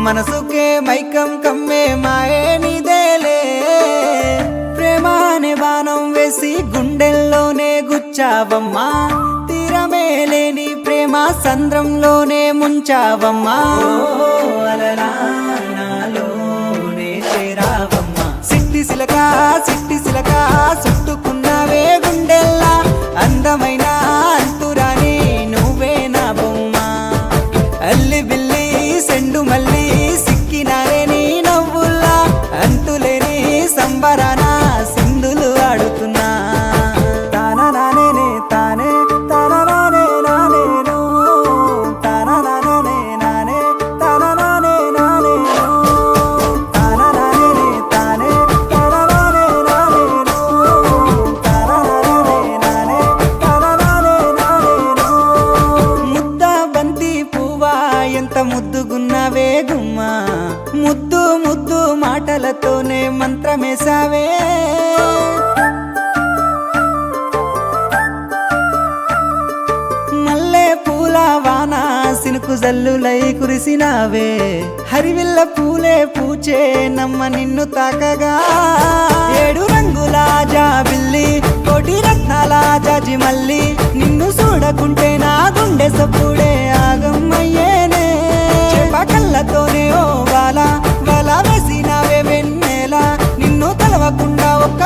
మనసుకే మైకం కమ్మే మాయే నీదేలే ప్రేమ అనే బాణం వేసి గుండెల్లోనే గుచ్చావమ్మా తీరమే లేని ప్రేమ సంద్రంలోనే ముంచావమ్మా అలలా నాలోనే చేరావమ్మా సిట్టి సిలక చుట్టుకున్నావే గుండెల్లా అందమైన అంతురాని నువ్వే నా బొమ్మ అల్లి బిల్లి సెండు మల్లి సిక్కినారే నీ నవ్వుల్లా అంతులేని సంబరాన సింధులు ఆడుతున్నా తానా నానే తానే తానా నానే నానేను తానా నానే నానే తానా నానే నానేను తానా నానే తానే తానా నానే నానేను తానా నానే నానే తానా నానే నానేను ముద్ద బంతి పువ్వా ఎంత ముద్దుగున్నావే గుమ్మా ముద్దు ముద్దు మాటలతోనే మంత్రమేసావే మల్లె పూల వాన సినుకు జల్లులై కురిసినావే హరివిల్ల పూలే పూచే నమ్మ నిన్ను తాకగా 7 రంగుల జాబిల్లి కోటి రత్నాల జాజి మల్లి నిన్ను చూడకుంటే నా గుండె సప్పుడే ఆగమ్మయ్యేనే కళ్ళతోనే ఓ వాల వేసినావే వెన్నెల నిన్ను కలవకుండా ఒక్క